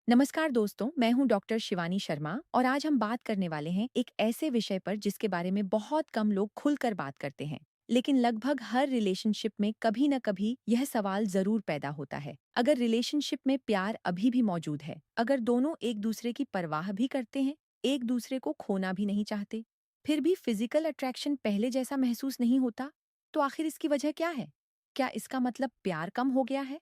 नमस्कार दोस्तों, मैं हूं डॉक्टर शिवानी शर्मा और आज हम बात करने वाले हैं एक ऐसे विषय पर जिसके बारे में बहुत कम लोग खुलकर बात करते हैं। लेकिन लगभग हर रिलेशनशिप में कभी न कभी यह सवाल जरूर पैदा होता है। अगर रिलेशनशिप में प्यार अभी भी मौजूद है, अगर दोनों एक दूसरे की परवाह भी करते हैं, एक दूसरे को खोना भी नहीं चाहते, फिर भी फिजिकल अट्रैक्शन पहले जैसा महसूस नहीं होता, तो आखिर इसकी वजह क्या है? क्या इसका मतलब प्यार कम हो गया है?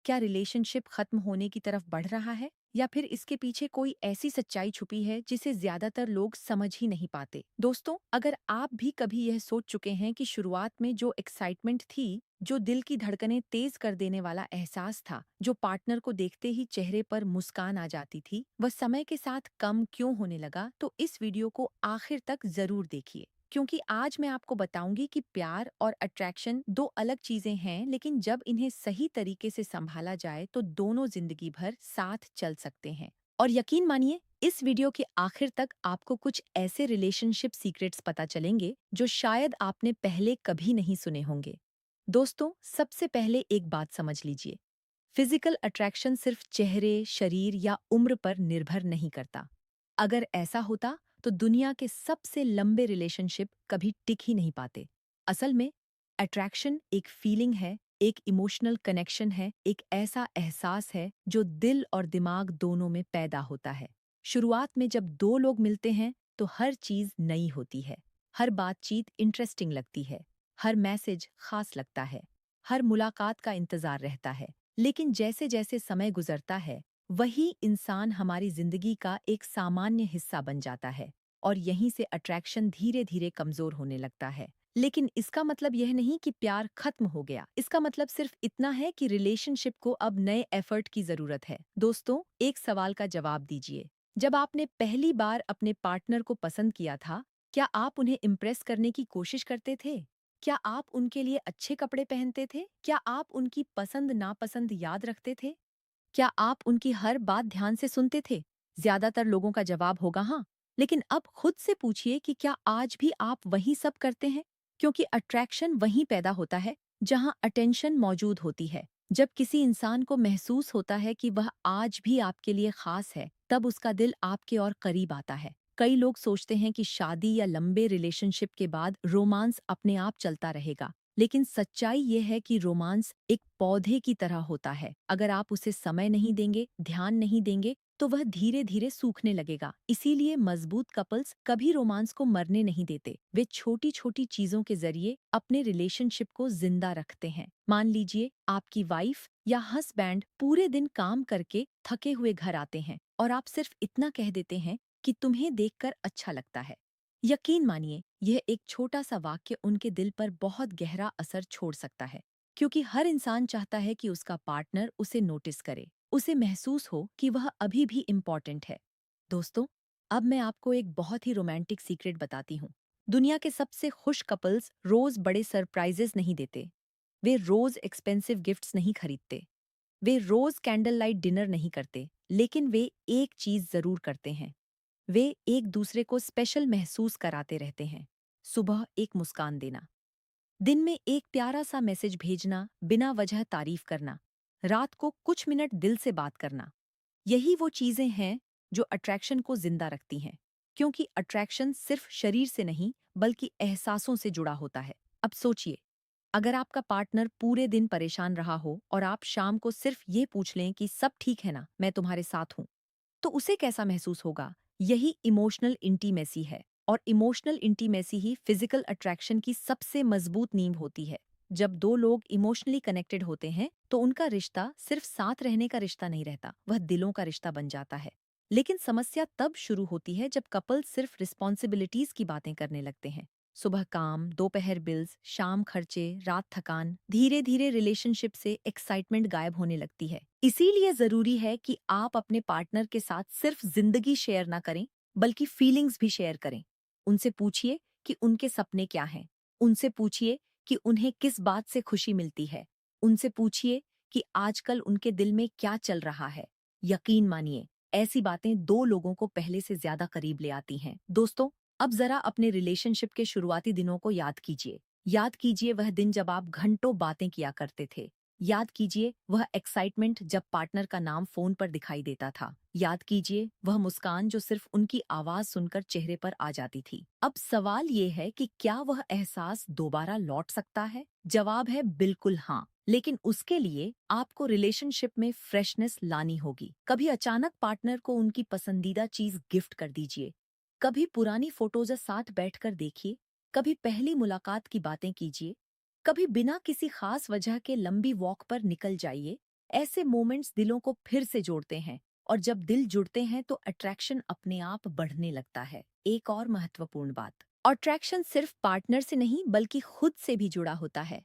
क्या रिलेशनशिप खत्म होने की तरफ बढ़ रहा है, या फिर इसके पीछे कोई ऐसी सच्चाई छुपी है जिसे ज्यादातर लोग समझ ही नहीं पाते? दोस्तों, अगर आप भी कभी यह सोच चुके हैं कि शुरुआत में जो एक्साइटमेंट थी, जो दिल की धड़कनें तेज कर देने वाला एहसास था, जो पार्टनर को देखते ही चेहरे पर मुस्कान आ जाती थी, वह समय के साथ कम क्यों होने लगा, तो इस वीडियो को आखिर तक जरूर देखिए। क्योंकि आज मैं आपको बताऊंगी कि प्यार और अट्रैक्शन दो अलग चीजें हैं, लेकिन जब इन्हें सही तरीके से संभाला जाए तो दोनों जिंदगी भर साथ चल सकते हैं। और यकीन मानिए, इस वीडियो के आखिर तक आपको कुछ ऐसे रिलेशनशिप सीक्रेट्स पता चलेंगे जो शायद आपने पहले कभी नहीं सुने होंगे। दोस्तों, सबसे पहले एक बात समझ लीजिए। फिजिकल अट्रैक्शन सिर्फ चेहरे, शरीर या उम्र पर निर्भर नहीं करता। अगर ऐसा होता तो दुनिया के सबसे लंबे रिलेशनशिप कभी टिक ही नहीं पाते। असल में अट्रैक्शन एक फीलिंग है, एक इमोशनल कनेक्शन है, एक ऐसा एहसास है जो दिल और दिमाग दोनों में पैदा होता है। शुरुआत में जब दो लोग मिलते हैं तो हर चीज नई होती है। हर बातचीत इंटरेस्टिंग लगती है, हर मैसेज खास लगता है, हर मुलाकात का इंतजार रहता है। लेकिन जैसे जैसे समय गुजरता है, वही इंसान हमारी जिंदगी का एक सामान्य हिस्सा बन जाता है और यहीं से अट्रैक्शन धीरे धीरे कमजोर होने लगता है। लेकिन इसका मतलब यह नहीं कि प्यार खत्म हो गया। इसका मतलब सिर्फ इतना है कि रिलेशनशिप को अब नए एफर्ट की जरूरत है। दोस्तों, एक सवाल का जवाब दीजिए। जब आपने पहली बार अपने पार्टनर को पसंद किया था, क्या आप उन्हें इम्प्रेस करने की कोशिश करते थे? क्या आप उनके लिए अच्छे कपड़े पहनते थे? क्या आप उनकी पसंद नापसंद याद रखते थे? क्या आप उनकी हर बात ध्यान से सुनते थे? ज्यादातर लोगों का जवाब होगा हाँ। लेकिन अब खुद से पूछिए कि क्या आज भी आप वही सब करते हैं? क्योंकि अट्रैक्शन वहीं पैदा होता है जहां अटेंशन मौजूद होती है। जब किसी इंसान को महसूस होता है कि वह आज भी आपके लिए खास है, तब उसका दिल आपके और करीब आता है। कई लोग सोचते हैं कि शादी या लंबे रिलेशनशिप के बाद रोमांस अपने आप चलता रहेगा, लेकिन सच्चाई ये है कि रोमांस एक पौधे की तरह होता है। अगर आप उसे समय नहीं देंगे, ध्यान नहीं देंगे, तो वह धीरे धीरे सूखने लगेगा। इसीलिए मजबूत कपल्स कभी रोमांस को मरने नहीं देते। वे छोटी छोटी चीजों के जरिए अपने रिलेशनशिप को जिंदा रखते हैं। मान लीजिए आपकी वाइफ या हस्बैंड पूरे दिन काम करके थके हुए घर आते हैं और आप सिर्फ इतना कह देते हैं कि तुम्हें देखकर अच्छा लगता है। यकीन मानिए, यह एक छोटा सा वाक्य उनके दिल पर बहुत गहरा असर छोड़ सकता है। क्योंकि हर इंसान चाहता है कि उसका पार्टनर उसे नोटिस करे, उसे महसूस हो कि वह अभी भी इम्पोर्टेंट है। दोस्तों, अब मैं आपको एक बहुत ही रोमांटिक सीक्रेट बताती हूँ। दुनिया के सबसे खुश कपल्स रोज बड़े सरप्राइजेस नहीं देते। वे रोज एक्सपेंसिव गिफ्ट्स नहीं खरीदते। वे रोज कैंडल लाइट डिनर नहीं करते। लेकिन वे एक चीज जरूर करते हैं। वे एक दूसरे को स्पेशल महसूस कराते रहते हैं। सुबह एक मुस्कान देना, दिन में एक प्यारा सा मैसेज भेजना, बिना वजह तारीफ करना, रात को कुछ मिनट दिल से बात करना। यही वो चीजें हैं जो अट्रैक्शन को जिंदा रखती हैं। क्योंकि अट्रैक्शन सिर्फ शरीर से नहीं, बल्कि एहसासों से जुड़ा होता है। अब सोचिए, अगर आपका पार्टनर पूरे दिन परेशान रहा हो और आप शाम को सिर्फ ये पूछ लें कि सब ठीक है ना, मैं तुम्हारे साथ हूं, तो उसे कैसा महसूस होगा? यही इमोशनल इंटीमेसी है। और इमोशनल इंटीमेसी ही फिजिकल अट्रैक्शन की सबसे मजबूत नींव होती है। जब दो लोग इमोशनली कनेक्टेड होते हैं तो उनका रिश्ता सिर्फ साथ रहने का रिश्ता नहीं रहता, वह दिलों का रिश्ता बन जाता है। लेकिन समस्या तब शुरू होती है जब कपल सिर्फ रिस्पॉन्सिबिलिटीज की बातें करने लगते हैं। सुबह काम, दोपहर बिल्स, शाम खर्चे, रात थकान, धीरे धीरे रिलेशनशिप से एक्साइटमेंट गायब होने लगती है। इसीलिए जरूरी है कि आप अपने पार्टनर के साथ सिर्फ जिंदगी शेयर ना करें, बल्कि फीलिंग्स भी शेयर करें। उनसे पूछिए कि उनके सपने क्या हैं। उनसे पूछिए कि उन्हें किस बात से खुशी मिलती है। उनसे पूछिए कि आजकल उनके दिल में क्या चल रहा है। यकीन मानिए, ऐसी बातें दो लोगों को पहले से ज्यादा करीब ले आती हैं। दोस्तों, अब जरा अपने रिलेशनशिप के शुरुआती दिनों को याद कीजिए। याद कीजिए वह दिन जब आप घंटों बातें किया करते थे। याद कीजिए वह एक्साइटमेंट जब पार्टनर का नाम फोन पर दिखाई देता था। याद कीजिए वह मुस्कान जो सिर्फ उनकी आवाज सुनकर चेहरे पर आ जाती थी। अब सवाल ये है कि क्या वह एहसास दोबारा लौट सकता है? जवाब है बिल्कुल हाँ। लेकिन उसके लिए आपको रिलेशनशिप में फ्रेशनेस लानी होगी। कभी अचानक पार्टनर को उनकी पसंदीदा चीज गिफ्ट कर दीजिए। कभी पुरानी फोटोज साथ बैठकर देखिए। कभी पहली मुलाकात की बातें कीजिए। कभी बिना किसी खास वजह के लंबी वॉक पर निकल जाइए। ऐसे मोमेंट्स दिलों को फिर से जोड़ते हैं और जब दिल जुड़ते हैं तो अट्रैक्शन अपने आप बढ़ने लगता है। एक और महत्वपूर्ण बात, अट्रैक्शन सिर्फ पार्टनर से नहीं बल्कि खुद से भी जुड़ा होता है।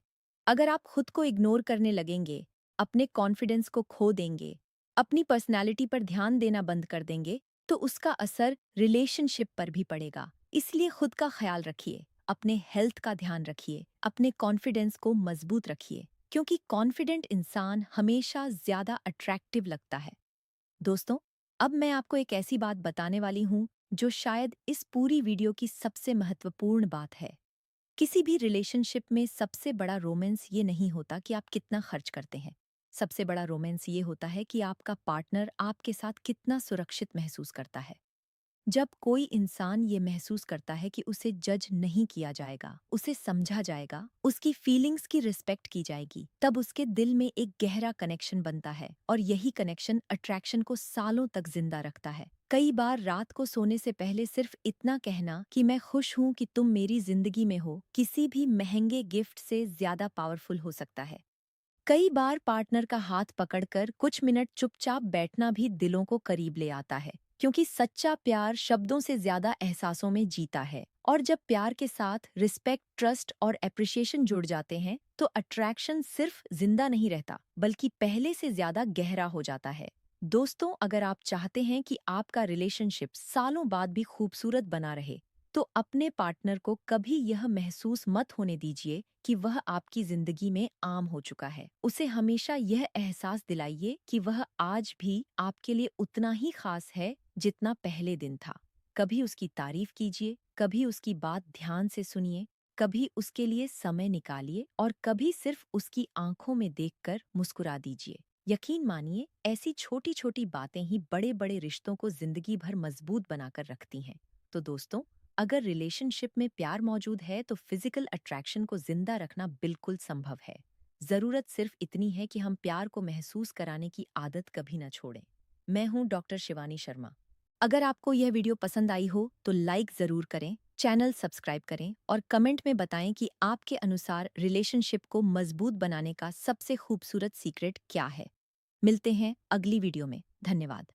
अगर आप खुद को इग्नोर करने लगेंगे, अपने कॉन्फिडेंस को खो देंगे, अपनी पर्सनैलिटी पर ध्यान देना बंद कर देंगे, तो उसका असर रिलेशनशिप पर भी पड़ेगा। इसलिए खुद का ख्याल रखिए, अपने हेल्थ का ध्यान रखिए, अपने कॉन्फिडेंस को मजबूत रखिए, क्योंकि कॉन्फिडेंट इंसान हमेशा ज्यादा अट्रैक्टिव लगता है। दोस्तों, अब मैं आपको एक ऐसी बात बताने वाली हूँ जो शायद इस पूरी वीडियो की सबसे महत्वपूर्ण बात है। किसी भी रिलेशनशिप में सबसे बड़ा रोमांस ये नहीं होता कि आप कितना खर्च करते हैं। सबसे बड़ा रोमांस ये होता है कि आपका पार्टनर आपके साथ कितना सुरक्षित महसूस करता है। जब कोई इंसान ये महसूस करता है कि उसे जज नहीं किया जाएगा, उसे समझा जाएगा, उसकी फीलिंग्स की रिस्पेक्ट की जाएगी, तब उसके दिल में एक गहरा कनेक्शन बनता है और यही कनेक्शन अट्रैक्शन को सालों तक जिंदा रखता है। कई बार रात को सोने से पहले सिर्फ इतना कहना कि मैं खुश हूँ कि तुम मेरी जिंदगी में हो, किसी भी महंगे गिफ्ट से ज्यादा पावरफुल हो सकता है। कई बार पार्टनर का हाथ पकड़कर कुछ मिनट चुपचाप बैठना भी दिलों को करीब ले आता है, क्योंकि सच्चा प्यार शब्दों से ज्यादा एहसासों में जीता है। और जब प्यार के साथ रिस्पेक्ट, ट्रस्ट और एप्रिसिएशन जुड़ जाते हैं, तो अट्रैक्शन सिर्फ जिंदा नहीं रहता, बल्कि पहले से ज्यादा गहरा हो जाता है। दोस्तों, अगर आप चाहते हैं कि आपका रिलेशनशिप सालों बाद भी खूबसूरत बना रहे, तो अपने पार्टनर को कभी यह महसूस मत होने दीजिए कि वह आपकी जिंदगी में आम हो चुका है। उसे हमेशा यह एहसास दिलाइए कि वह आज भी आपके लिए उतना ही खास है जितना पहले दिन था। कभी उसकी तारीफ कीजिए, कभी उसकी बात ध्यान से सुनिए, कभी उसके लिए समय निकालिए और कभी सिर्फ उसकी आंखों में देखकर मुस्कुरा दीजिए। यकीन मानिए, ऐसी छोटी छोटी बातें ही बड़े बड़े रिश्तों को जिंदगी भर मजबूत बनाकर रखती हैं। तो दोस्तों, अगर रिलेशनशिप में प्यार मौजूद है तो फिजिकल अट्रैक्शन को जिंदा रखना बिल्कुल संभव है। जरूरत सिर्फ इतनी है कि हम प्यार को महसूस कराने की आदत कभी न छोड़ें। मैं हूं डॉक्टर शिवानी शर्मा। अगर आपको यह वीडियो पसंद आई हो तो लाइक जरूर करें, चैनल सब्सक्राइब करें और कमेंट में बताएं कि आपके अनुसार रिलेशनशिप को मजबूत बनाने का सबसे खूबसूरत सीक्रेट क्या है। मिलते हैं अगली वीडियो में। धन्यवाद।